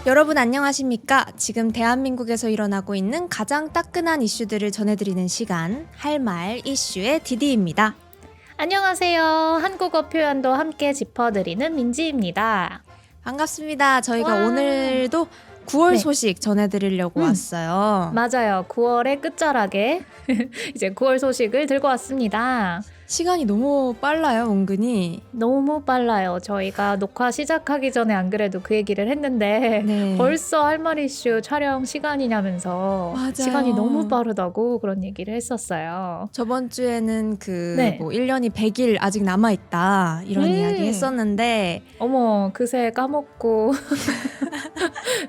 여러분 안녕하십니까? 지금 대한민국에서 일어나고 있는 가장 따끈한 이슈들을 전해드리는 시간 할 말 이슈의 디디입니다. 안녕하세요. 한국어 표현도 함께 짚어드리는 민지입니다. 반갑습니다. 저희가 와. 오늘도 9월 네. 소식 전해드리려고 왔어요. 맞아요. 9월의 끝자락에 이제 9월 소식을 들고 왔습니다. 시간이 너무 빨라요, 은근히. 너무 빨라요. 저희가 녹화 시작하기 전에 안 그래도 그 얘기를 했는데 네. 벌써 할 말 이슈 촬영 시간이냐면서 맞아요. 시간이 너무 빠르다고 그런 얘기를 했었어요. 저번 주에는 네. 1년이 100일 아직 남아있다 이런 이야기 했었는데 어머, 그새 까먹고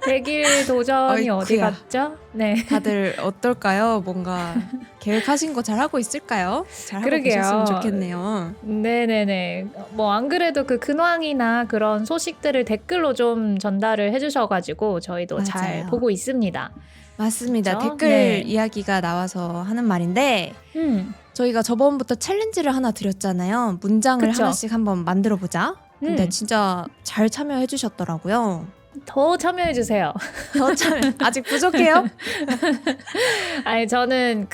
100일 도전이 어디 어이쿠야. 갔죠? 네. 다들 어떨까요? 뭔가 계획하신 거 잘하고 있을까요? 잘하고 그러게요. 계셨으면 좋겠네요. 네네네. 뭐 안 그래도 그 근황이나 그런 소식들을 댓글로 좀 전달을 해주셔가지고 저희도 잘 맞아요. 보고 있습니다. 맞습니다. 그쵸? 댓글 네. 이야기가 나와서 하는 말인데 저희가 저번부터 챌린지를 하나 드렸잖아요. 문장을 그쵸. 하나씩 한번 만들어보자. 근데 진짜 잘 참여해 주셨더라고요. 더 참여해주세요. 더 참여 아직 부족해요? 아니 저는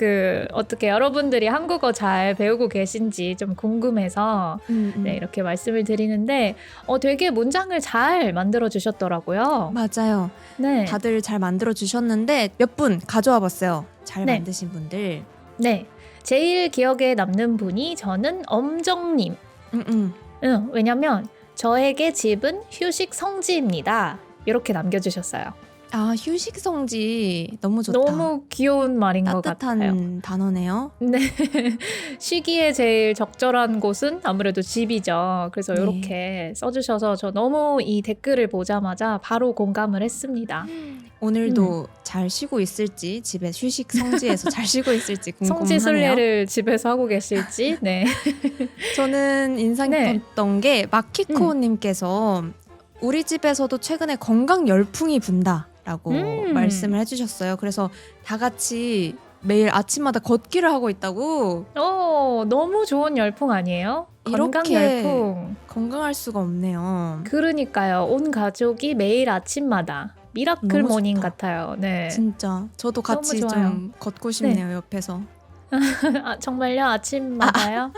어떻게 여러분들이 한국어 잘 배우고 계신지 좀 궁금해서 네, 이렇게 말씀을 드리는데 되게 문장을 잘 만들어 주셨더라고요. 맞아요. 네. 다들 잘 만들어 주셨는데 몇 분 가져와 봤어요. 잘 네. 만드신 분들. 네. 제일 기억에 남는 분이 저는 엄정님. 왜냐면 저에게 집은 휴식 성지입니다. 이렇게 남겨주셨어요. 아, 휴식 성지 너무 좋다. 너무 귀여운 말인 것 같아요. 따뜻한 단어네요. 네. 쉬기에 제일 적절한 곳은 아무래도 집이죠. 그래서 네. 이렇게 써주셔서 저 너무 이 댓글을 보자마자 바로 공감을 했습니다. 오늘도 잘 쉬고 있을지, 집에 휴식 성지에서 잘 쉬고 있을지 궁금하네요. 성지 순례를 집에서 하고 계실지. 네. 저는 인상 네. 깊었던 게 마키코님께서 우리 집에서도 최근에 건강 열풍이 분다라고 말씀을 해주셨어요. 그래서 다 같이 매일 아침마다 걷기를 하고 있다고. 너무 좋은 열풍 아니에요? 건강 이렇게 열풍. 건강할 수가 없네요. 그러니까요. 온 가족이 매일 아침마다 미라클 너무 모닝 좋다. 같아요. 네. 진짜 저도 같이 너무 좋아요. 좀 걷고 싶네요. 옆에서. 아, 정말요? 아침마다요?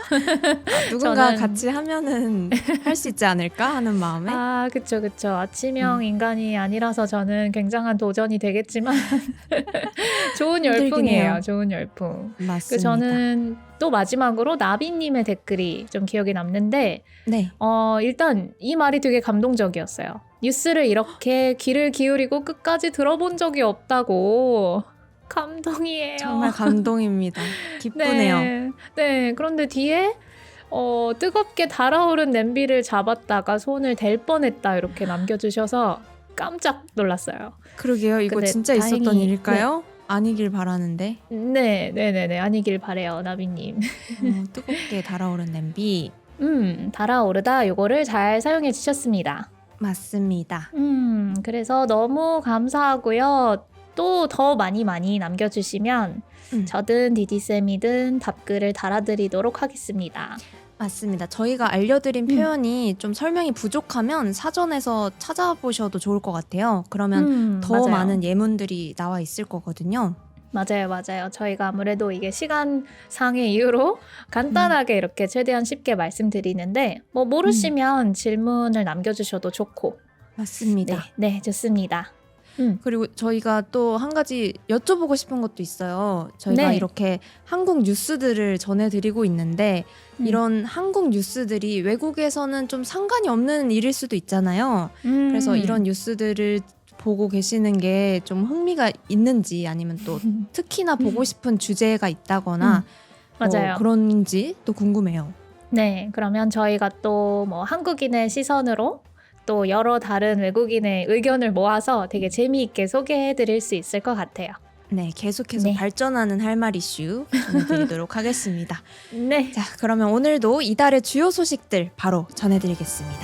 누군가 저는- 같이 하면은 할 수 있지 않을까 하는 마음에. 아, 그쵸. 아침형 인간이 아니라서 저는 굉장한 도전이 되겠지만 좋은 힘들긴 열풍이에요. 해요. 좋은 열풍. 맞습니다. 저는 또 마지막으로 나비님의 댓글이 좀 기억에 남는데 네. 일단 이 말이 되게 감동적이었어요. 뉴스를 이렇게 귀를 기울이고 끝까지 들어본 적이 없다고. 감동이에요. 정말 감동입니다. 기쁘네요. 네. 그런데 뒤에 뜨겁게 달아오른 냄비를 잡았다가 손을 댈 뻔했다 이렇게 남겨주셔서 깜짝 놀랐어요. 그러게요. 이거 근데 진짜 있었던 다행히- 일일까요? 아니길 바라는데. 네네네. 아니길 바래요, 나비님. 뜨겁게 달아오른 냄비. 달아오르다 요거를 잘 사용해 주셨습니다. 맞습니다. 그래서 너무 감사하고요. 또 더 많이 남겨주시면 저든 디디쌤이든 답글을 달아드리도록 하겠습니다. 맞습니다. 저희가 알려드린 표현이 좀 설명이 부족하면 사전에서 찾아보셔도 좋을 것 같아요. 그러면 더 맞아요. 많은 예문들이 나와 있을 거거든요. 맞아요. 저희가 아무래도 이게 시간상의 이유로 간단하게 이렇게 최대한 쉽게 말씀드리는데 뭐 모르시면 질문을 남겨주셔도 좋고. 맞습니다. 네, 좋습니다. 그리고 저희가 또 한 가지 여쭤보고 싶은 것도 있어요. 저희가 네. 이렇게 한국 뉴스들을 전해드리고 있는데 이런 한국 뉴스들이 외국에서는 좀 상관이 없는 일일 수도 있잖아요. 그래서 이런 뉴스들을 보고 계시는 게 좀 흥미가 있는지 아니면 또 특히나 보고 싶은 주제가 있다거나 맞아요. 그런지 또 궁금해요. 네, 그러면 저희가 또 뭐 한국인의 시선으로 또 여러 다른 외국인의 의견을 모아서 되게 재미있게 소개해드릴 수 있을 것 같아요. 네, 계속해서 네. 발전하는 할 말 이슈 전해드리도록 하겠습니다. 네. 자, 그러면 오늘도 이달의 주요 소식들 바로 전해드리겠습니다.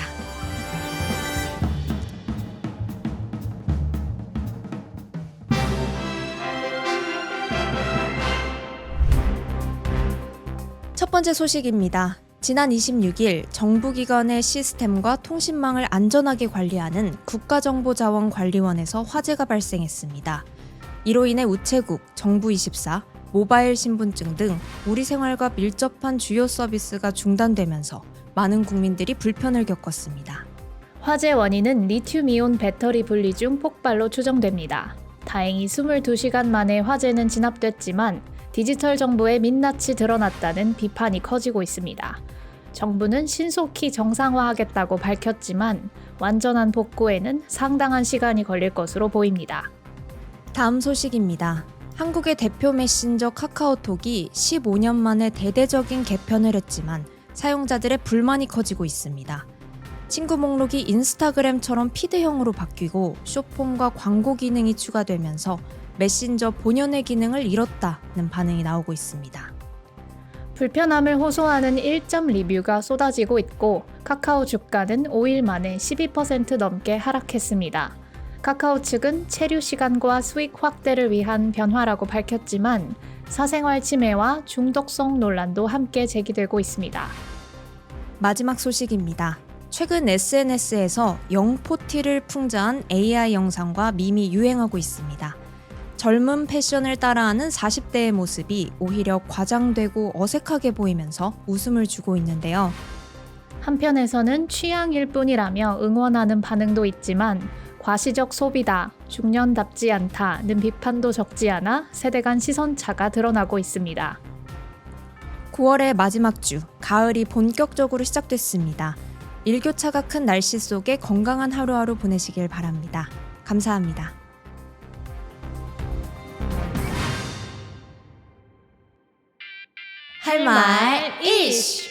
첫 번째 소식입니다. 지난 26일 정부기관의 시스템과 통신망을 안전하게 관리하는 국가정보자원관리원에서 화재가 발생했습니다. 이로 인해 우체국, 정부24, 모바일 신분증 등 우리 생활과 밀접한 주요 서비스가 중단되면서 많은 국민들이 불편을 겪었습니다. 화재 원인은 리튬이온 배터리 분리 중 폭발로 추정됩니다. 다행히 22시간 만에 화재는 진압됐지만 디지털 정보에 민낯이 드러났다는 비판이 커지고 있습니다. 정부는 신속히 정상화하겠다고 밝혔지만 완전한 복구에는 상당한 시간이 걸릴 것으로 보입니다. 다음 소식입니다. 한국의 대표 메신저 카카오톡이 15년 만에 대대적인 개편을 했지만 사용자들의 불만이 커지고 있습니다. 친구 목록이 인스타그램처럼 피드형으로 바뀌고 숏폼과 광고 기능이 추가되면서 메신저 본연의 기능을 잃었다는 반응이 나오고 있습니다. 불편함을 호소하는 1점 리뷰가 쏟아지고 있고 카카오 주가는 5일 만에 12% 넘게 하락했습니다. 카카오 측은 체류 시간과 수익 확대를 위한 변화라고 밝혔지만 사생활 침해와 중독성 논란도 함께 제기되고 있습니다. 마지막 소식입니다. 최근 SNS에서 영포티를 풍자한 AI 영상과 밈이 유행하고 있습니다. 젊은 패션을 따라하는 40대의 모습이 오히려 과장되고 어색하게 보이면서 웃음을 주고 있는데요. 한편에서는 취향일 뿐이라며 응원하는 반응도 있지만 과시적 소비다, 중년답지 않다는 비판도 적지 않아 세대 간 시선차가 드러나고 있습니다. 9월의 마지막 주, 가을이 본격적으로 시작됐습니다. 일교차가 큰 날씨 속에 건강한 하루하루 보내시길 바랍니다. 감사합니다. 할 말 이슈.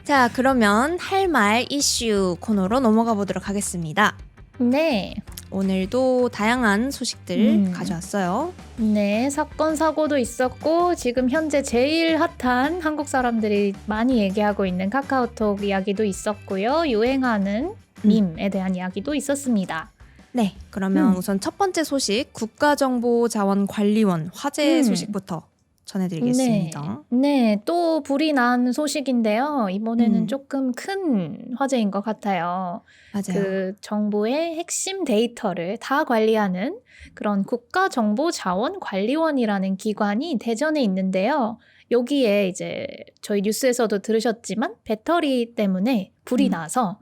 자, 그러면 할 말 이슈 코너로 넘어가 보도록 하겠습니다. 네. 오늘도 다양한 소식들 가져왔어요. 네, 사건 사고도 있었고 지금 현재 제일 핫한 한국 사람들이 많이 얘기하고 있는 카카오톡 이야기도 있었고요. 유행하는 밈에 대한 이야기도 있었습니다. 네, 그러면 우선 첫 번째 소식 국가정보자원관리원 화재 소식부터 전해드리겠습니다. 네, 또 불이 난 소식인데요. 이번에는 조금 큰 화재인 것 같아요. 맞아요. 그 정부의 핵심 데이터를 다 관리하는 그런 국가정보자원관리원이라는 기관이 대전에 있는데요. 여기에 이제 저희 뉴스에서도 들으셨지만 배터리 때문에 불이 나서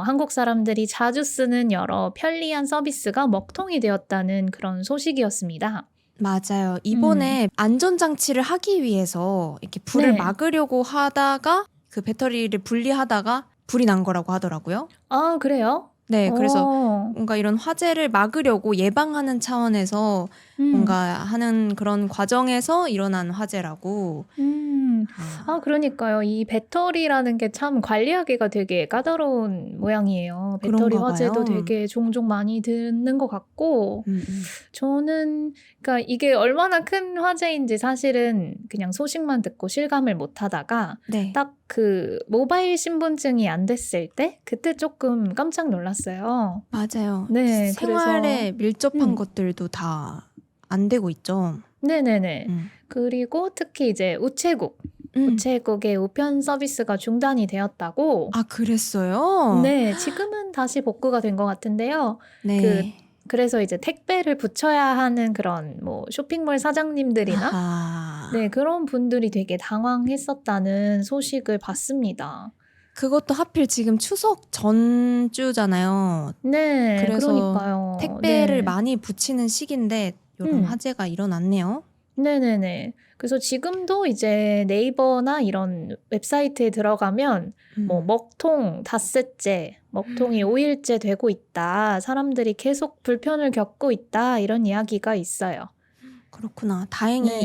한국 사람들이 자주 쓰는 여러 편리한 서비스가 먹통이 되었다는 그런 소식이었습니다. 맞아요. 이번에 안전장치를 하기 위해서 이렇게 불을 네. 막으려고 하다가 그 배터리를 분리하다가 불이 난 거라고 하더라고요. 아, 그래요? 네, 그래서 어. 뭔가 이런 화재를 막으려고 예방하는 차원에서 뭔가 하는 그런 과정에서 일어난 화재라고. 아, 그러니까요. 이 배터리라는 게 참 관리하기가 되게 까다로운 모양이에요. 배터리 그런가 화재도 봐요. 되게 종종 많이 듣는 것 같고 저는 그러니까 이게 얼마나 큰 화재인지 사실은 그냥 소식만 듣고 실감을 못 하다가 네. 딱 그 모바일 신분증이 안 됐을 때 그때 조금 깜짝 놀랐어요. 맞아요. 네, 생활에 밀접한 음. 것들도 다 안 되고 있죠. 네네네. 그리고 특히 이제 우체국의 우편 서비스가 중단이 되었다고. 아, 그랬어요? 네, 지금은 다시 복구가 된 것 같은데요. 네. 그래서 이제 택배를 붙여야 하는 그런 뭐 쇼핑몰 사장님들이나 아하. 네, 그런 분들이 되게 당황했었다는 소식을 봤습니다. 그것도 하필 지금 추석 전주잖아요. 네, 그래서 그러니까요. 택배를 네. 많이 붙이는 시기인데 이런 화재가 일어났네요. 네네네. 그래서 지금도 이제 네이버나 이런 웹사이트에 들어가면 뭐 먹통 닷새째, 먹통이 5일째 되고 있다. 사람들이 계속 불편을 겪고 있다. 이런 이야기가 있어요. 그렇구나. 다행히 네.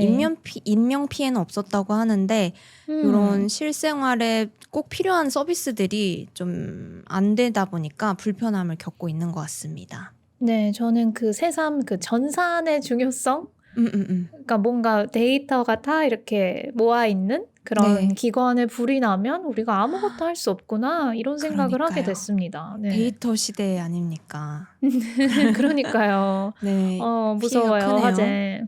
인명 피해는 없었다고 하는데 이런 실생활에 꼭 필요한 서비스들이 좀 안 되다 보니까 불편함을 겪고 있는 것 같습니다. 네, 저는 그 새삼 그 전산의 중요성 그러니까 뭔가 데이터가 다 이렇게 모아 있는 그런 네. 기관에 불이 나면 우리가 아무것도 할 수 없구나 이런 생각을 하게 그러니까요. 됐습니다. 네. 데이터 시대 아닙니까? 그러니까요. 네. 피해가 무서워요, 크네요. 화재.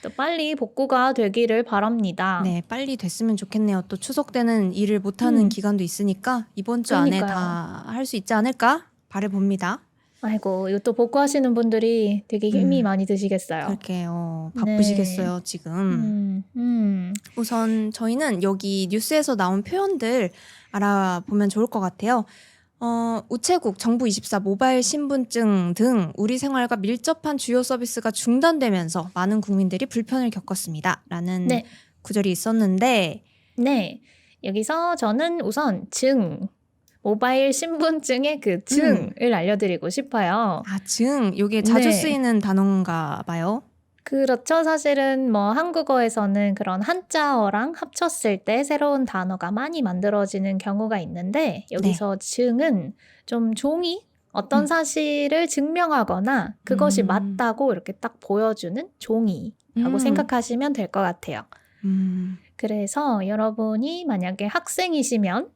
또 빨리 복구가 되기를 바랍니다. 네, 빨리 됐으면 좋겠네요. 또 추석 때는 일을 못하는 음. 기간도 있으니까 이번 주 안에 그러니까요. 다 할 수 있지 않을까? 바라봅니다. 아이고, 이것도 복구하시는 분들이 되게 힘이 많이 드시겠어요. 그렇게 바쁘시겠어요, 지금. 우선 저희는 여기 뉴스에서 나온 표현들 알아보면 좋을 것 같아요. 우체국, 정부24 모바일 신분증 등 우리 생활과 밀접한 주요 서비스가 중단되면서 많은 국민들이 불편을 겪었습니다. 라는 네. 구절이 있었는데 네. 여기서 저는 우선 모바일 신분증의 그 증을 알려드리고 싶어요. 요게 자주 네. 쓰이는 단어인가 봐요. 그렇죠. 사실은 뭐 한국어에서는 그런 한자어랑 합쳤을 때 새로운 단어가 많이 만들어지는 경우가 있는데 여기서 증은 좀 종이 어떤 사실을 증명하거나 그것이 맞다고 이렇게 딱 보여주는 종이라고 생각하시면 될 것 같아요. 그래서 여러분이 만약에 학생이시면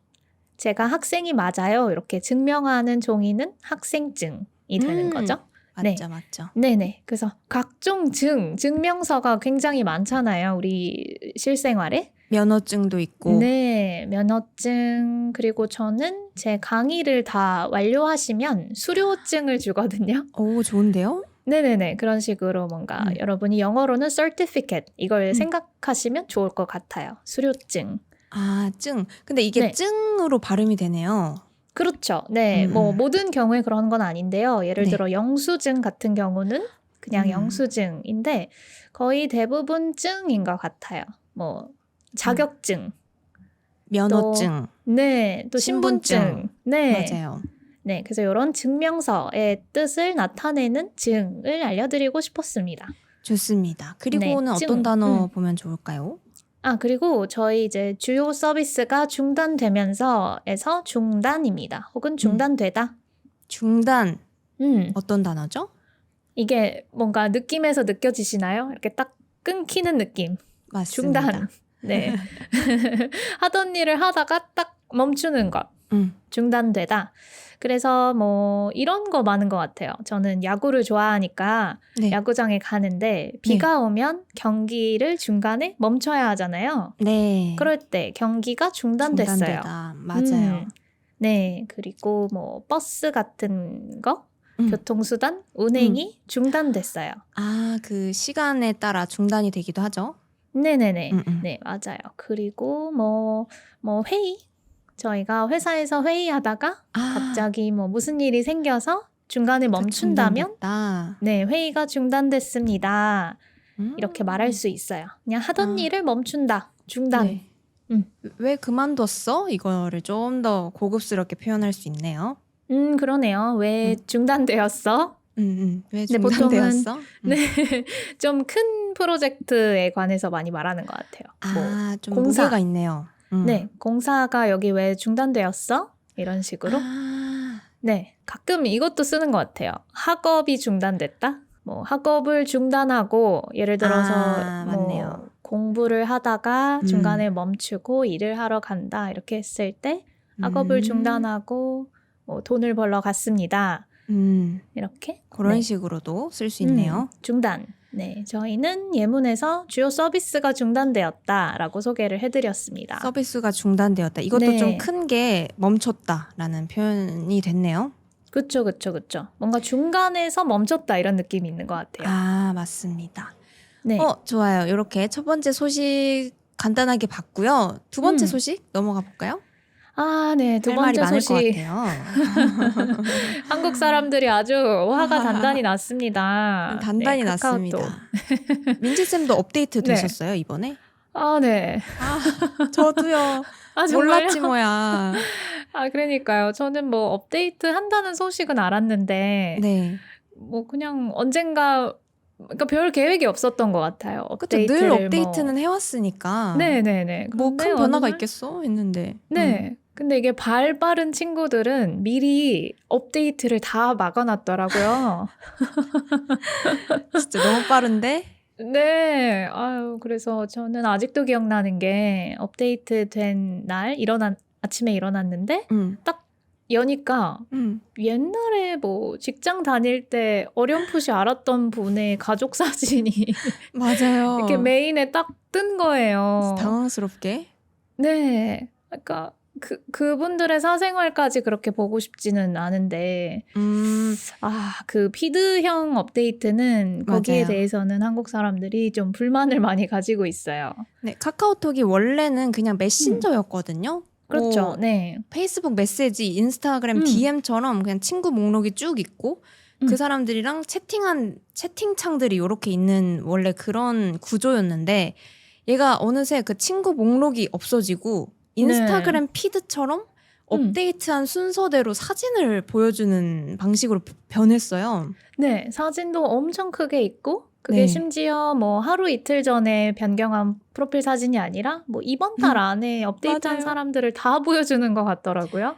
제가 학생이 맞아요 이렇게 증명하는 종이는 학생증이 되는 거죠. 맞죠, 맞죠. 네네. 그래서 각종 증명서가 굉장히 많잖아요. 우리 실생활에. 면허증도 있고. 네. 면허증. 그리고 저는 제 강의를 다 완료하시면 수료증을 주거든요. 오, 좋은데요? 네네네. 그런 식으로 뭔가 여러분이 영어로는 certificate 이걸 생각하시면 좋을 것 같아요. 수료증. 아, 증. 근데 이게 네. 증으로 발음이 되네요. 그렇죠. 네. 뭐 모든 경우에 그런 건 아닌데요. 예를 네. 들어 영수증 같은 경우는 그냥 영수증인데 거의 대부분 증인 것 같아요. 뭐 자격증, 면허증. 네, 또 신분증, 네, 맞아요. 네. 그래서 이런 증명서의 뜻을 나타내는 증을 알려드리고 싶었습니다. 좋습니다. 그리고는 네, 어떤 단어 보면 좋을까요? 그리고 저희 이제 주요 서비스가 중단되면서에서 중단입니다. 혹은 중단되다. 중단. 어떤 단어죠? 이게 뭔가 느낌에서 느껴지시나요? 이렇게 딱 끊기는 느낌. 맞습니다. 중단. 네. 하던 일을 하다가 딱 멈추는 것. 중단되다. 그래서 뭐 이런 거 많은 것 같아요. 저는 야구를 좋아하니까 네. 야구장에 가는데 비가 오면 경기를 중간에 멈춰야 하잖아요. 네. 그럴 때 경기가 중단됐어요. 중단되다. 맞아요. 네. 그리고 뭐 버스 같은 거 교통수단 운행이 중단됐어요. 아, 그 시간에 따라 중단이 되기도 하죠. 네네네. 네, 맞아요. 그리고 뭐 회의. 저희가 회사에서 회의하다가 갑자기 뭐 무슨 일이 생겨서 중간에 멈춘다면 중단됐다. 네, 회의가 중단됐습니다. 이렇게 말할 수 있어요. 그냥 하던 일을 멈춘다. 중단. 네. 왜 그만뒀어? 이거를 좀 더 고급스럽게 표현할 수 있네요. 그러네요. 왜 중단되었어? 왜 네, 보통은 중단되었어? 네, 좀 큰 프로젝트에 관해서 많이 말하는 것 같아요. 좀 공사. 무게가 있네요. 네, 공사가 여기 왜 중단되었어? 이런 식으로. 네, 가끔 이것도 쓰는 것 같아요. 학업이 중단됐다? 뭐 학업을 중단하고 예를 들어서 맞네요. 뭐 공부를 하다가 중간에 멈추고 일을 하러 간다 이렇게 했을 때 학업을 중단하고 뭐 돈을 벌러 갔습니다. 이렇게 그런 식으로도 쓸 수 있네요. 중단. 네, 저희는 예문에서 주요 서비스가 중단되었다라고 소개를 해드렸습니다. 서비스가 중단되었다. 이것도 네. 좀 큰 게 멈췄다라는 표현이 됐네요. 그쵸. 뭔가 중간에서 멈췄다 이런 느낌이 있는 것 같아요. 맞습니다. 네. 좋아요. 이렇게 첫 번째 소식 간단하게 봤고요. 두 번째 소식 넘어가 볼까요? 네. 두 할 말이 번째 많을 소식. 것 같아요. 한국 사람들이 아주 화가 단단히 났습니다. 단단히 네, 카카오톡. 났습니다. 민지쌤도 업데이트 네. 되셨어요, 이번에? 네. 저도요. 정말요? 몰랐지 뭐야. 그러니까요. 저는 뭐 업데이트 한다는 소식은 알았는데 네. 뭐 그냥 언젠가 그러니까 별 계획이 없었던 것 같아요. 그쵸, 늘 업데이트는 해왔으니까. 네네네. 뭐 큰 변화가 있겠어? 했는데. 네. 근데 이게 발 빠른 친구들은 미리 업데이트를 다 막아놨더라고요. 진짜 너무 빠른데? 네. 아유, 그래서 저는 아직도 기억나는 게 업데이트 된 날 아침에 일어났는데 딱 여니까 옛날에 뭐 직장 다닐 때 어렴풋이 알았던 분의 가족 사진이 맞아요. 이렇게 메인에 딱 뜬 거예요. 당황스럽게. 네. 그러니까 그분들의 사생활까지 그렇게 보고 싶지는 않은데, 그 피드형 업데이트는 거기에 맞아요. 대해서는 한국 사람들이 좀 불만을 많이 가지고 있어요. 네, 카카오톡이 원래는 그냥 메신저였거든요. 그렇죠. 뭐 네. 페이스북 메시지, 인스타그램 DM처럼 그냥 친구 목록이 쭉 있고 그 사람들이랑 채팅한 채팅창들이 이렇게 있는 원래 그런 구조였는데 얘가 어느새 그 친구 목록이 없어지고 인스타그램 피드처럼 업데이트한 순서대로 사진을 보여주는 방식으로 변했어요. 네, 사진도 엄청 크게 있고 그게 네. 심지어 뭐 하루 이틀 전에 변경한 프로필 사진이 아니라 뭐 이번 달 안에 업데이트한 맞아요. 사람들을 다 보여주는 것 같더라고요.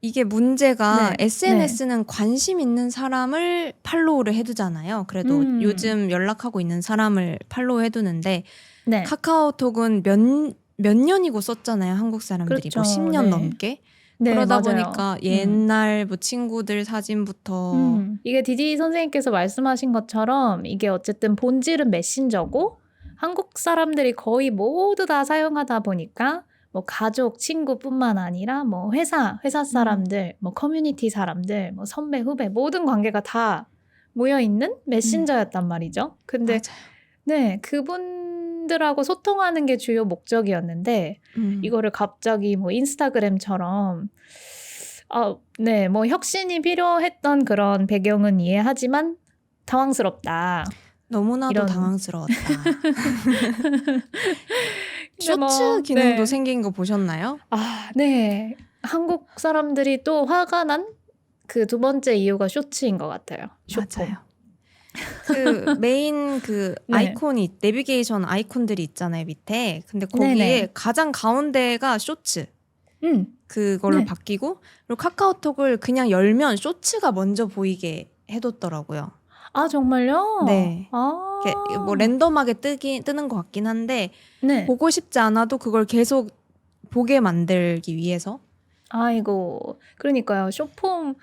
이게 문제가 네. SNS는 관심 있는 사람을 팔로우를 해두잖아요. 그래도 요즘 연락하고 있는 사람을 팔로우 해두는데 네. 카카오톡은 몇 년이고 썼잖아요. 한국 사람들이 그렇죠. 뭐 10년 네. 넘게. 네, 그러다 맞아요. 보니까 옛날 뭐 친구들 사진부터 이게 디디 선생님께서 말씀하신 것처럼 이게 어쨌든 본질은 메신저고 한국 사람들이 거의 모두 다 사용하다 보니까 뭐 가족, 친구뿐만 아니라 뭐 회사 사람들, 뭐 커뮤니티 사람들, 뭐 선배, 후배 모든 관계가 다 모여 있는 메신저였단 말이죠. 근데 맞아요. 네, 그분들하고 소통하는 게 주요 목적이었는데 이거를 갑자기 뭐 인스타그램처럼 네, 뭐 혁신이 필요했던 그런 배경은 이해하지만 당황스럽다. 너무나도 이런. 당황스러웠다. 근데 뭐, 쇼츠 기능도 네. 생긴 거 보셨나요? 네. 한국 사람들이 또 화가 난 그 두 번째 이유가 쇼츠인 것 같아요. 쇼폼. 맞아요. 그 메인 그 네. 아이콘이 내비게이션 아이콘들이 있잖아요 밑에. 근데 거기에 네네. 가장 가운데가 쇼츠. 그걸로 네. 바뀌고 그리고 카카오톡을 그냥 열면 쇼츠가 먼저 보이게 해뒀더라고요. 아, 정말요? 네. 아. 이게 뭐 랜덤하게 뜨는 것 같긴 한데 네. 보고 싶지 않아도 그걸 계속 보게 만들기 위해서. 아이고, 그러니까요. 쇼폼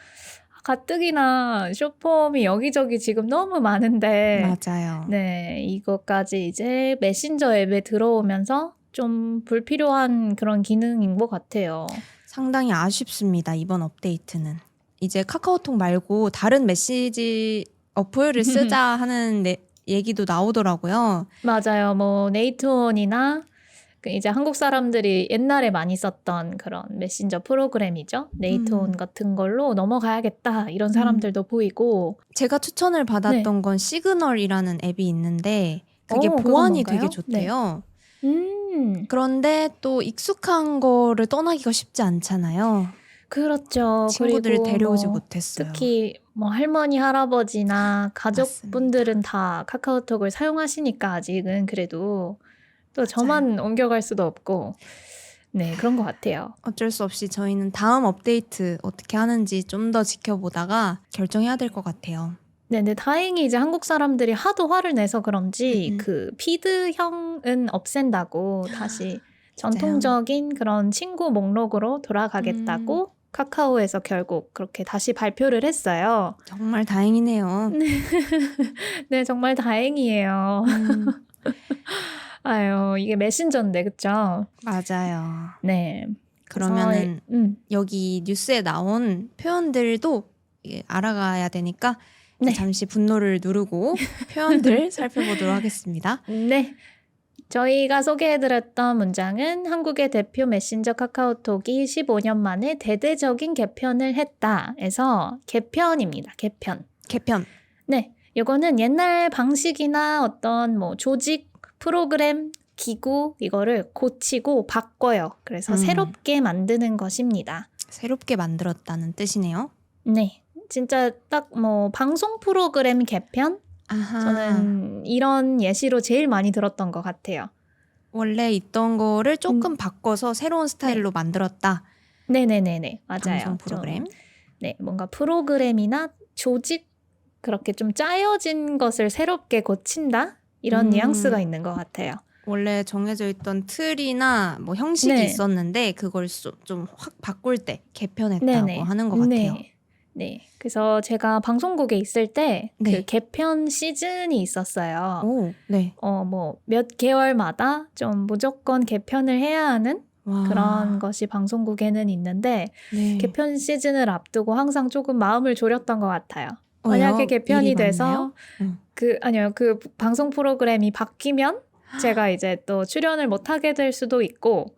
가뜩이나 쇼폼이 여기저기 지금 너무 많은데 맞아요. 네, 이것까지 이제 메신저 앱에 들어오면서 좀 불필요한 그런 기능인 것 같아요. 상당히 아쉽습니다. 이번 업데이트는. 이제 카카오톡 말고 다른 메시지 어플을 쓰자 하는 얘기도 나오더라고요. 맞아요. 뭐 네이트온이나 이제 한국 사람들이 옛날에 많이 썼던 그런 메신저 프로그램이죠. 네이트온 같은 걸로 넘어가야겠다 이런 사람들도 보이고. 제가 추천을 받았던 건 시그널이라는 앱이 있는데 그게 그건 보안이 뭔가요? 되게 좋대요. 그런데 또 익숙한 거를 떠나기가 쉽지 않잖아요. 그렇죠. 친구들을 그리고 데려오지 뭐 못했어요. 특히 뭐 할머니, 할아버지나 가족분들은 다 카카오톡을 사용하시니까 아직은 그래도 또 저만 옮겨갈 수도 없고 네, 그런 것 같아요. 어쩔 수 없이 저희는 다음 업데이트 어떻게 하는지 좀 더 지켜보다가 결정해야 될 것 같아요. 네, 근데 다행히 이제 한국 사람들이 하도 화를 내서 그런지 그 피드형은 없앤다고 다시 전통적인 그런 친구 목록으로 돌아가겠다고 카카오에서 결국 그렇게 다시 발표를 했어요. 정말 다행이네요. 네, 정말 다행이에요. 아유, 이게 메신저인데, 그쵸? 맞아요. 네. 그러면은 여기 뉴스에 나온 표현들도 알아가야 되니까 네. 잠시 분노를 누르고 표현들 살펴보도록 하겠습니다. 네. 저희가 소개해드렸던 문장은 한국의 대표 메신저 카카오톡이 15년 만에 대대적인 개편을 했다에서 개편입니다. 개편. 네. 이거는 옛날 방식이나 어떤 뭐 조직, 프로그램, 기구 이거를 고치고 바꿔요. 그래서 새롭게 만드는 것입니다. 새롭게 만들었다는 뜻이네요. 네. 진짜 딱 뭐 방송 프로그램 개편? 아하. 저는 이런 예시로 제일 많이 들었던 것 같아요. 원래 있던 거를 조금 바꿔서 새로운 스타일로 만들었다. 네네네네. 맞아요. 방송 프로그램. 네, 뭔가 프로그램이나 조직 그렇게 좀 짜여진 것을 새롭게 고친다? 이런 뉘앙스가 있는 것 같아요. 원래 정해져 있던 틀이나 뭐 형식이 네. 있었는데 그걸 좀 확 바꿀 때 개편했다고 네네. 하는 것 같아요. 네. 네. 그래서 제가 방송국에 있을 때 그 네. 개편 시즌이 있었어요. 오, 네. 뭐 몇 개월마다 좀 무조건 개편을 해야 하는 와. 그런 것이 방송국에는 있는데 네. 개편 시즌을 앞두고 항상 조금 마음을 졸였던 것 같아요. 왜요? 만약에 개편이 일이 돼서 많나요? 아니요. 그 방송 프로그램이 바뀌면 제가 이제 또 출연을 못 하게 될 수도 있고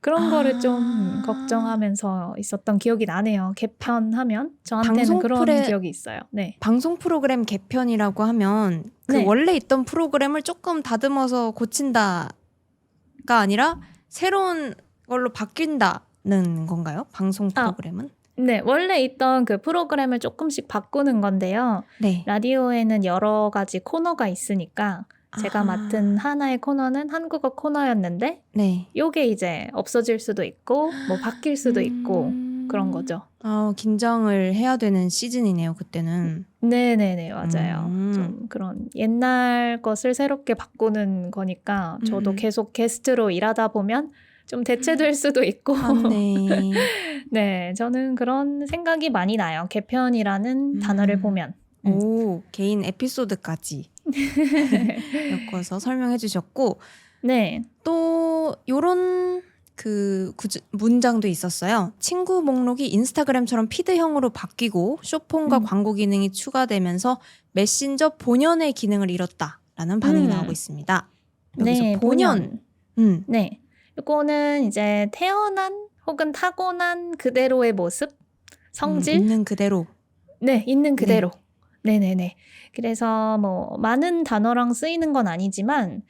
그런 거를 좀 걱정하면서 있었던 기억이 나네요. 개편하면 저한테는 방송 그런 기억이 있어요. 네. 방송 프로그램 개편이라고 하면 그 네. 원래 있던 프로그램을 조금 다듬어서 고친다가 아니라 새로운 걸로 바뀐다는 건가요? 방송 프로그램은? 네, 원래 있던 그 프로그램을 조금씩 바꾸는 건데요. 네. 라디오에는 여러 가지 코너가 있으니까 제가 맡은 하나의 코너는 한국어 코너였는데 네. 요게 이제 없어질 수도 있고 뭐 바뀔 수도 있고 그런 거죠. 긴장을 해야 되는 시즌이네요, 그때는. 네네네, 맞아요. 좀 그런 옛날 것을 새롭게 바꾸는 거니까 저도 계속 게스트로 일하다 보면 좀 대체될 수도 있고. 네. 네, 저는 그런 생각이 많이 나요. 개편이라는 단어를 보면. 오, 개인 에피소드까지 엮어서 설명해 주셨고 네. 또 요런 문장도 있었어요. 친구 목록이 인스타그램처럼 피드형으로 바뀌고 쇼폰과 광고 기능이 추가되면서 메신저 본연의 기능을 잃었다라는 반응이 나오고 있습니다. 여기서 네, 본연. 네. 이거는 이제 태어난 혹은 타고난 그대로의 모습, 성질. 있는 그대로. 네, 있는 그대로. 네네네. 그래서 뭐 많은 단어랑 쓰이는 건 아니지만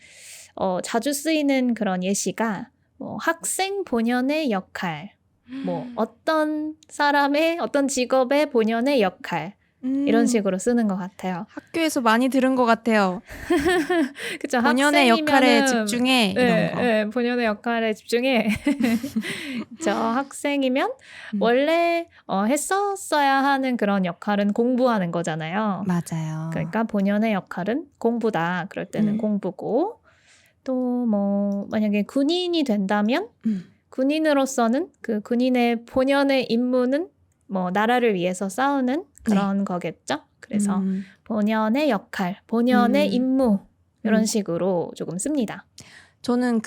자주 쓰이는 그런 예시가 뭐 학생 본연의 역할, 뭐 어떤 사람의 어떤 직업의 본연의 역할 이런 식으로 쓰는 것 같아요. 학교에서 많이 들은 것 같아요. 그쵸, 본연의 역할에 학생이면은- 집중해 이런 거. 네, 본연의 역할에 집중해. 저 학생이면 원래 했었어야 하는 그런 역할은 공부하는 거잖아요. 맞아요. 그러니까 본연의 역할은 공부다. 그럴 때는 공부고 또 뭐 만약에 군인이 된다면 군인으로서는 그 군인의 본연의 임무는 뭐 나라를 위해서 싸우는 그런 거겠죠. 그래서 본연의 역할, 본연의 임무 이런 식으로 조금 씁니다. 저는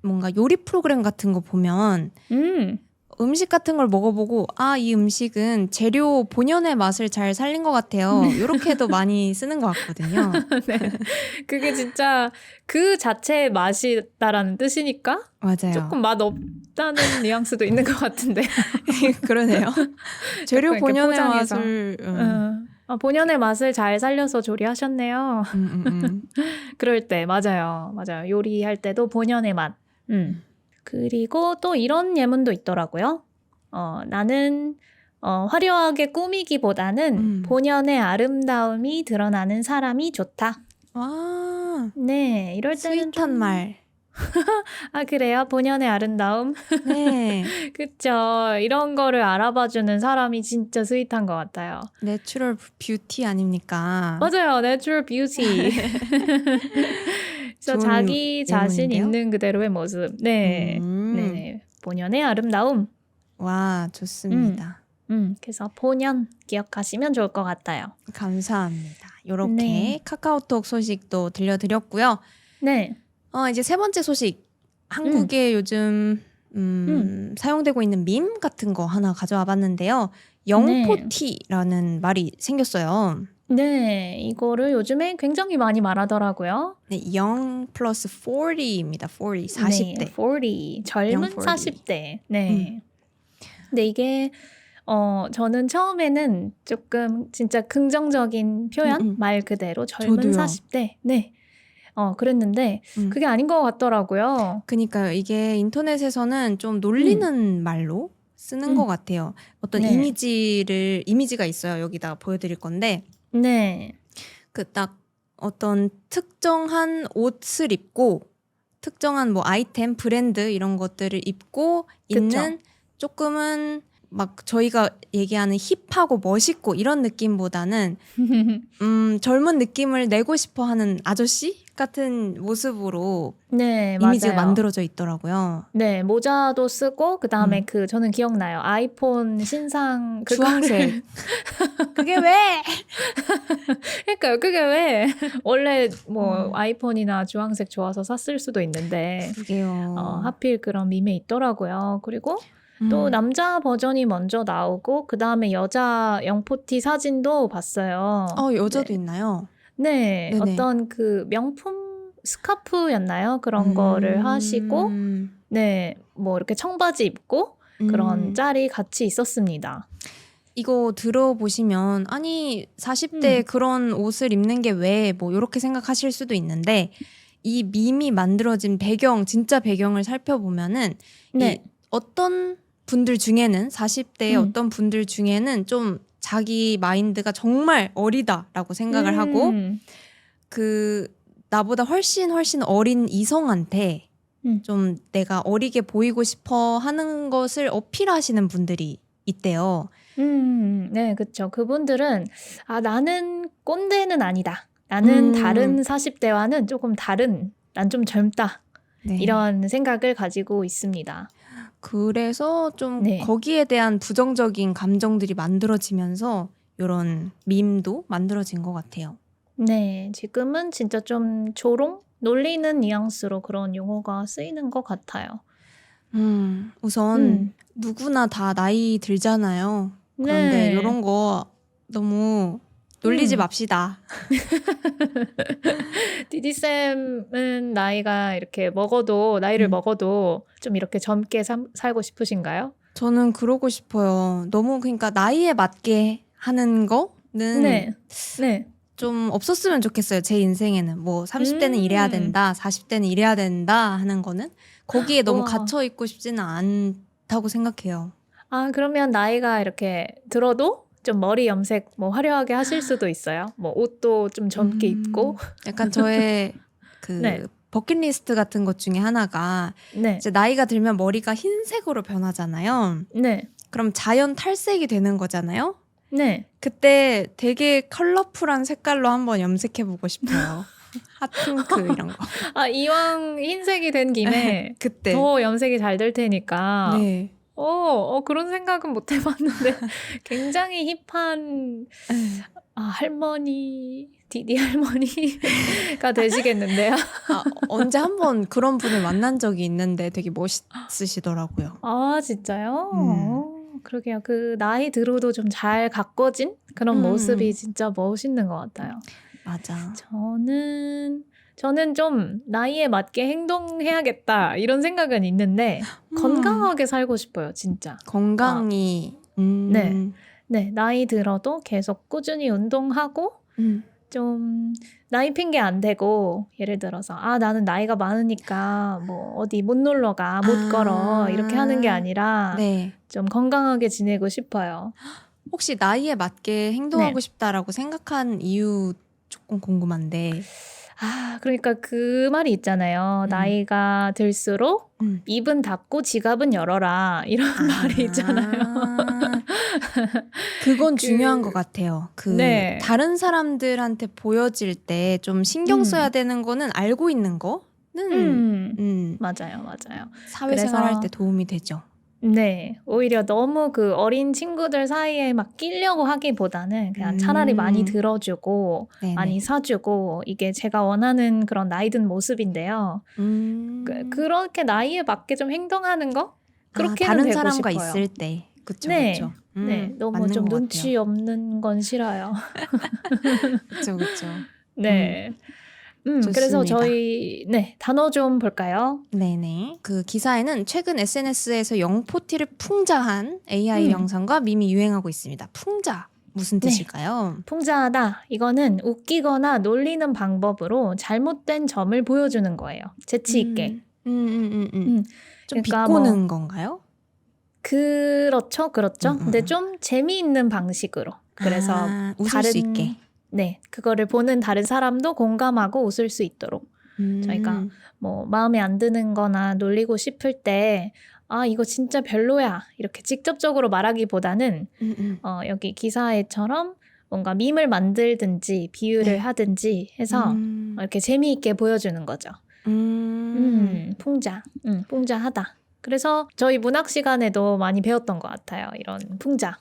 뭔가 요리 프로그램 같은 거 보면 음식 같은 걸 먹어보고 이 음식은 재료 본연의 맛을 잘 살린 것 같아요. 이렇게도 많이 쓰는 것 같거든요. 네. 그게 진짜 그 자체의 맛이다라는 뜻이니까 맞아요. 조금 맛없다는 뉘앙스도 있는 것 같은데. 그러네요. 재료 이렇게 본연의 포장해서. 맛을 본연의 맛을 잘 살려서 조리하셨네요. 그럴 때 맞아요. 요리할 때도 본연의 맛. 그리고 또 이런 예문도 있더라고요. 나는 화려하게 꾸미기보다는 본연의 아름다움이 드러나는 사람이 좋다. 와, 네, 이럴 때는 스윗한 말. 그래요? 본연의 아름다움? 네. 그쵸. 이런 거를 알아봐주는 사람이 진짜 스윗한 것 같아요. 내추럴 뷰티 아닙니까? 맞아요. Natural beauty. 그래서 자기 자신 예문인데요? 있는 그대로의 모습. 네. 네네. 본연의 아름다움. 와, 좋습니다. 그래서 본연 기억하시면 좋을 것 같아요. 감사합니다. 이렇게 카카오톡 소식도 들려드렸고요. 네. 이제 세 번째 소식. 한국에 요즘 사용되고 있는 밈 같은 거 하나 가져와 봤는데요. 영포티라는 말이 생겼어요. 네, 이거를 요즘에 굉장히 많이 말하더라고요. 네, 영 플러스 40입니다. 40, 40대. 네, 40, 젊은 40. 40대. 네. 근데 이게 저는 처음에는 조금 진짜 긍정적인 표현, 말 그대로 젊은 저도요. 40대. 네. 그랬는데 그게 아닌 것 같더라고요. 그러니까요. 이게 인터넷에서는 좀 놀리는 말로 쓰는 것 같아요. 어떤 네. 이미지가 있어요. 여기다가 보여드릴 건데 네. 딱 어떤 특정한 옷을 입고 특정한 뭐 아이템, 브랜드 이런 것들을 입고 있는 조금은 막 저희가 얘기하는 힙하고 멋있고 이런 느낌보다는 젊은 느낌을 내고 싶어 하는 아저씨 같은 모습으로 네, 이미지가 맞아요. 만들어져 있더라고요. 네, 모자도 쓰고 그다음에 그 저는 기억나요. 아이폰 신상 주황색. 그게 왜? 그러니까요. 그게 왜 원래 뭐 음. 아이폰이나 주황색 좋아서 샀을 수도 있는데 그게요. 하필 그런 밈에 있더라고요. 그리고 또 남자 버전이 먼저 나오고 그다음에 여자 영포티 사진도 봤어요. 여자도 네. 있나요? 네, 네네. 어떤 그 명품 스카프였나요? 그런 거를 하시고 네, 뭐 이렇게 청바지 입고 그런 짤이 같이 있었습니다. 이거 들어보시면 아니 40대 그런 옷을 입는 게 왜 뭐 이렇게 생각하실 수도 있는데 이 밈이 만들어진 배경 진짜 배경을 살펴보면은 네. 이 어떤 분들 중에는 40대의 어떤 분들 중에는 좀 자기 마인드가 정말 어리다라고 생각을 하고 그 나보다 훨씬 어린 이성한테 좀 내가 어리게 보이고 싶어 하는 것을 어필하시는 분들이 있대요. 네, 그쵸. 그분들은, 나는 꼰대는 아니다. 나는 다른 40대와는 조금 다른, 난 좀 젊다. 네. 이런 생각을 가지고 있습니다. 그래서 좀 네. 거기에 대한 부정적인 감정들이 만들어지면서 이런 밈도 만들어진 것 같아요. 네, 지금은 진짜 좀 조롱? 놀리는 뉘앙스로 그런 용어가 쓰이는 것 같아요. 우선 누구나 다 나이 들잖아요. 그런데 네. 이런 거 너무 놀리지 맙시다. 디디쌤은 나이를 먹어도 좀 이렇게 젊게 살고 싶으신가요? 저는 그러고 싶어요. 너무 그러니까 나이에 맞게 하는 거는 네. 좀 없었으면 좋겠어요. 제 인생에는. 뭐 30대는 이래야 된다, 40대는 이래야 된다 하는 거는 거기에 너무 우와. 갇혀 있고 싶지는 않다고 생각해요. 그러면 나이가 이렇게 들어도 좀 머리 염색 뭐 화려하게 하실 수도 있어요. 뭐 옷도 좀 젊게 입고. 약간 저의 그 네. 버킷리스트 같은 것 중에 하나가 네. 이제 나이가 들면 머리가 흰색으로 변하잖아요. 네. 그럼 자연 탈색이 되는 거잖아요. 네. 그때 되게 컬러풀한 색깔로 한번 염색해보고 싶어요. 핫핑크 이런 거. 이왕 흰색이 된 김에 그때. 더 염색이 잘 될 테니까. 네. 그런 생각은 못 해봤는데 굉장히 힙한 할머니, 디디 할머니가 되시겠는데요. 언제 한번 그런 분을 만난 적이 있는데 되게 멋있으시더라고요. 진짜요? 그러게요. 그 나이 들어도 좀 잘 가꿔진 그런 모습이 진짜 멋있는 것 같아요. 맞아. 저는 좀 나이에 맞게 행동해야겠다 이런 생각은 있는데 건강하게 살고 싶어요, 진짜. 건강이 네, 나이 들어도 계속 꾸준히 운동하고 좀 나이 핑계 안 대고 예를 들어서 나는 나이가 많으니까 뭐 어디 못 놀러 가, 못 걸어 이렇게 하는 게 아니라 네. 좀 건강하게 지내고 싶어요. 혹시 나이에 맞게 행동하고 네. 싶다라고 생각한 이유 조금 궁금한데. 그러니까 그 말이 있잖아요. 나이가 들수록 입은 닫고 지갑은 열어라. 이런 말이 있잖아요. 그건 중요한 것 같아요. 네. 다른 사람들한테 보여질 때 좀 신경 써야 되는 거는 알고 있는 거는 맞아요. 사회생활 할 때 도움이 되죠. 네. 오히려 너무 그 어린 친구들 사이에 막 끼려고 하기보다는 그냥 차라리 많이 들어주고 네네. 많이 사주고 이게 제가 원하는 그런 나이 든 모습인데요. 그렇게 나이에 맞게 좀 행동하는 거? 그렇게는 다른 되고 사람과 싶어요. 있을 때. 그쵸, 네. 그쵸. 네. 너무 맞는 좀 것 눈치 같아요. 없는 건 싫어요. 그쵸. 네. 그래서 저희 단어 좀 볼까요? 네네. 그 기사에는 최근 SNS에서 영포티를 풍자한 AI 영상과 밈이 유행하고 있습니다. 풍자. 무슨 뜻일까요? 풍자하다. 이거는 웃기거나 놀리는 방법으로 잘못된 점을 보여주는 거예요. 재치 있게. 좀 그러니까 비꼬는 건가요? 그렇죠. 근데 좀 재미있는 방식으로. 그래서 웃을 수 있게. 네, 그거를 보는 다른 사람도 공감하고 웃을 수 있도록. 저희가 뭐 마음에 안 드는 거나 놀리고 싶을 때 아, 이거 진짜 별로야. 이렇게 직접적으로 말하기보다는 여기 기사에처럼 뭔가 밈을 만들든지 비유를 네. 하든지 해서 이렇게 재미있게 보여주는 거죠. 풍자. 풍자하다. 그래서 저희 문학 시간에도 많이 배웠던 것 같아요. 이런 풍자.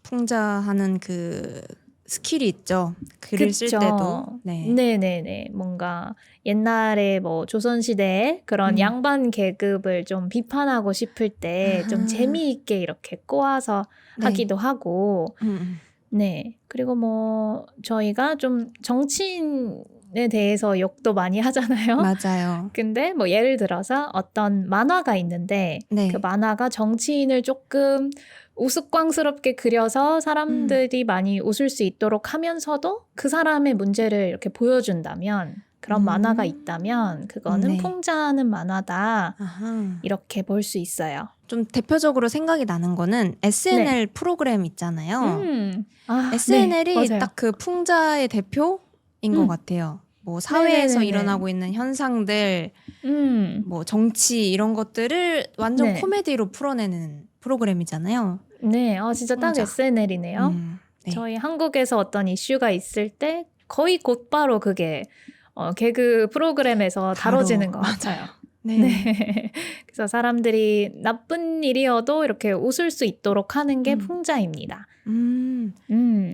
풍자하는 그 스킬이 있죠. 글을 쓸 때도. 네. 네네네. 뭔가 옛날에 뭐 조선시대에 그런 양반 계급을 좀 비판하고 싶을 때 좀 재미있게 이렇게 꼬아서 네. 하기도 하고. 네. 그리고 뭐 저희가 좀 정치인에 대해서 욕도 많이 하잖아요. 맞아요. 근데 뭐 예를 들어서 어떤 만화가 있는데 네. 그 만화가 정치인을 조금 우스꽝스럽게 그려서 사람들이 많이 웃을 수 있도록 하면서도 그 사람의 문제를 이렇게 보여준다면 그런 만화가 있다면 그거는 네. 풍자하는 만화다. 아하. 이렇게 볼 수 있어요. 좀 대표적으로 생각이 나는 거는 SNL 프로그램 있잖아요. SNL이 네, 맞아요. 딱 그 풍자의 대표인 것 같아요. 뭐 사회에서 네네네네. 일어나고 있는 현상들, 뭐 정치 이런 것들을 완전 네. 코미디로 풀어내는 프로그램이잖아요. 네, 진짜 딱 풍자. SNL이네요. 네. 저희 한국에서 어떤 이슈가 있을 때 거의 곧바로 그게 개그 프로그램에서 다뤄지는 것 같아요. 네. 네. 그래서 사람들이 나쁜 일이어도 이렇게 웃을 수 있도록 하는 게 풍자입니다.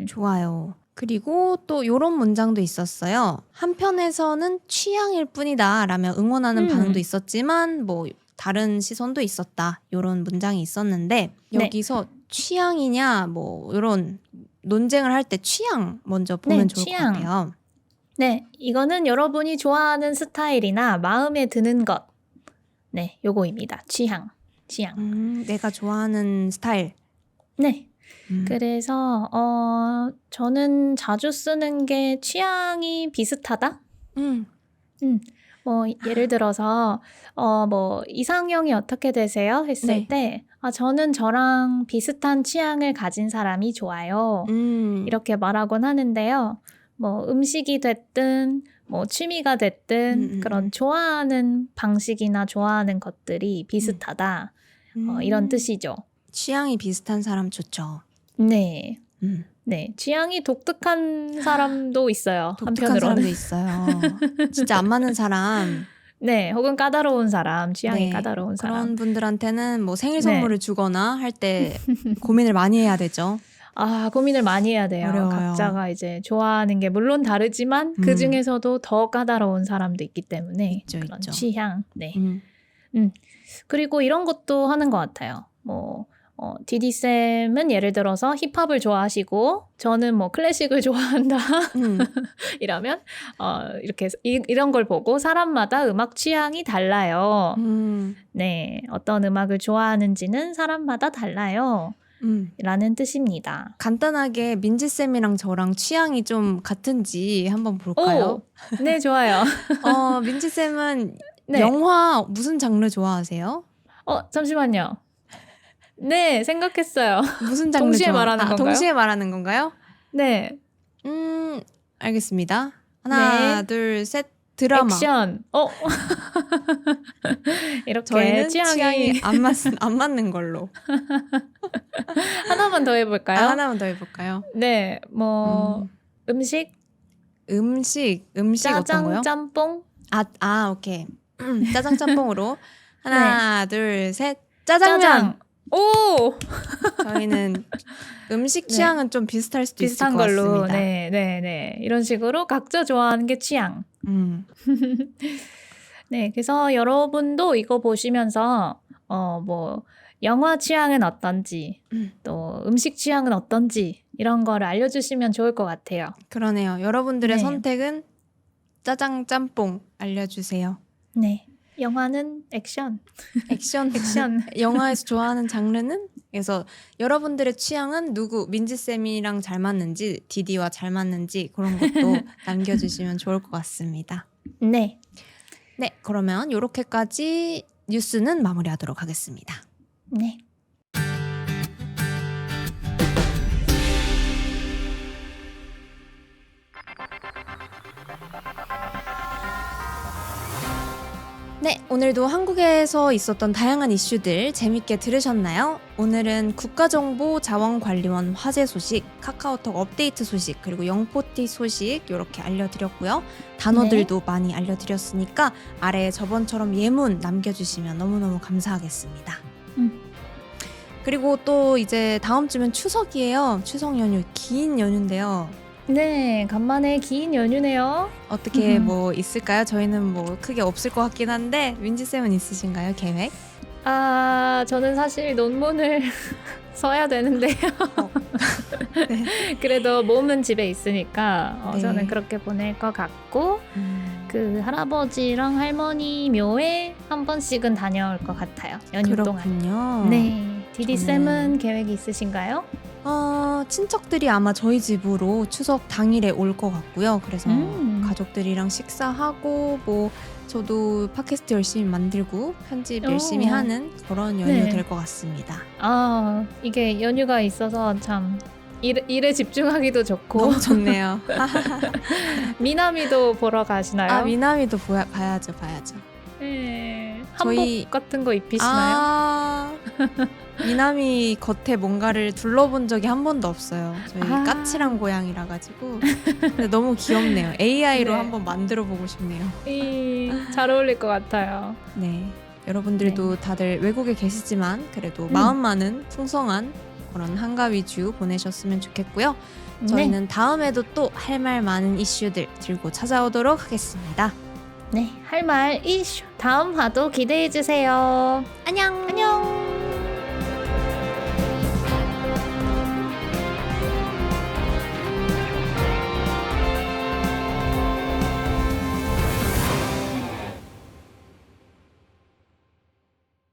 좋아요. 그리고 또 이런 문장도 있었어요. 한편에서는 취향일 뿐이다 라며 응원하는 반응도 있었지만 뭐 다른 시선도 있었다. 이런 문장이 있었는데 네. 여기서 취향이냐 뭐 이런 논쟁을 할 때 취향 먼저 보면 네, 좋을 취향. 것 같아요. 네, 이거는 여러분이 좋아하는 스타일이나 마음에 드는 것. 네, 요거입니다. 취향. 내가 좋아하는 스타일. 네. 그래서 저는 자주 쓰는 게 취향이 비슷하다. 뭐 예를 들어서 뭐 이상형이 어떻게 되세요? 했을 네. 때 저는 저랑 비슷한 취향을 가진 사람이 좋아요. 이렇게 말하곤 하는데요. 뭐 음식이 됐든 뭐 취미가 됐든 그런 좋아하는 방식이나 좋아하는 것들이 비슷하다. 이런 뜻이죠. 취향이 비슷한 사람 좋죠. 네. 네, 취향이 독특한 사람도 있어요. 독특한 한편으로는. 사람도 있어요. 진짜 안 맞는 사람. 네, 혹은 까다로운 사람, 취향이 네, 까다로운 사람. 그런 분들한테는 뭐 생일 네. 선물을 주거나 할 때 고민을 많이 해야 되죠. 고민을 많이 해야 돼요. 어려워요. 각자가 이제 좋아하는 게 물론 다르지만 그 중에서도 더 까다로운 사람도 있기 때문에 있죠, 그런 있죠. 취향. 네. 음. 그리고 이런 것도 하는 것 같아요. 뭐 디디쌤은 예를 들어서 힙합을 좋아하시고 저는 뭐 클래식을 좋아한다 이러면 이렇게 이런 걸 보고 사람마다 음악 취향이 달라요. 네, 어떤 음악을 좋아하는지는 사람마다 달라요. 라는 뜻입니다. 간단하게 민지쌤이랑 저랑 취향이 좀 같은지 한번 볼까요? 오, 네, 좋아요. 민지쌤은 네. 영화 무슨 장르 좋아하세요? 잠시만요. 네, 생각했어요. 무슨 장르 동시에 말하는 건가요? 동시에 말하는 건가요? 네. 알겠습니다. 하나, 네. 둘, 셋. 드라마. 액션. 이렇게 저희는 취향이 안 맞는 걸로. 하나만 더 해볼까요? 하나만 더 해볼까요? 네, 뭐 음식 어떤 거요? 짜장 짬뽕. 오케이. 짜장 짬뽕으로 하나, 둘, 셋. 짜장면. 짜장. 오, 저희는 음식 네. 취향은 좀 비슷할 수도 있을 비슷한 것 걸로. 같습니다. 네. 이런 식으로 각자 좋아하는 게 취향. 네, 그래서 여러분도 이거 보시면서 뭐 영화 취향은 어떤지, 또 음식 취향은 어떤지 이런 거를 알려주시면 좋을 것 같아요. 그러네요. 여러분들의 네. 선택은 짜장 짬뽕 알려주세요. 네, 영화는 액션. 액션. 영화에서 좋아하는 장르는? 그래서 여러분들의 취향은 누구, 민지쌤이랑 잘 맞는지, 디디와 잘 맞는지 그런 것도 남겨주시면 좋을 것 같습니다. 네. 네, 그러면 이렇게까지 뉴스는 마무리하도록 하겠습니다. 네. 네, 오늘도 한국에서 있었던 다양한 이슈들 재밌게 들으셨나요? 오늘은 국가정보자원관리원 화제 소식, 카카오톡 업데이트 소식, 그리고 영포티 소식 이렇게 알려드렸고요. 단어들도 많이 알려드렸으니까 아래에 저번처럼 예문 남겨주시면 너무너무 감사하겠습니다. 그리고 또 이제 다음 주면 추석이에요. 추석 연휴, 긴 연휴인데요. 네, 간만에 긴 연휴네요. 어떻게 뭐 있을까요? 저희는 뭐 크게 없을 것 같긴 한데 윈지쌤은 있으신가요? 계획? 저는 사실 논문을 써야 되는데요. 네. 그래도 몸은 집에 있으니까 네. 저는 그렇게 보낼 것 같고 그 할아버지랑 할머니 묘에 한 번씩은 다녀올 것 같아요. 연휴 동안. 그렇군요. 네, 디디쌤은 계획이 있으신가요? 친척들이 아마 저희 집으로 추석 당일에 올 것 같고요. 그래서 가족들이랑 식사하고 뭐 저도 팟캐스트 열심히 만들고 편집 열심히 하는 그런 연휴 네. 될 것 같습니다. 이게 연휴가 있어서 참 일에 집중하기도 좋고 너무 좋네요. 미나미도 보러 가시나요? 미나미도 봐야죠. 네, 저희- 한복 같은 거 입히시나요? 미나미 겉에 뭔가를 둘러본 적이 한 번도 없어요. 저희 아. 까칠한 고양이라 가지고 근데 너무 귀엽네요. AI로 네. 한번 만들어 보고 싶네요. 잘 어울릴 것 같아요. 네, 여러분들도 다들 외국에 계시지만 그래도 마음만은 풍성한 그런 한가 위주 보내셨으면 좋겠고요. 저희는 다음에도 또 할 말 많은 이슈들 들고 찾아오도록 하겠습니다. 네, 할 말 이슈 다음 화도 기대해 주세요. 안녕. 안녕.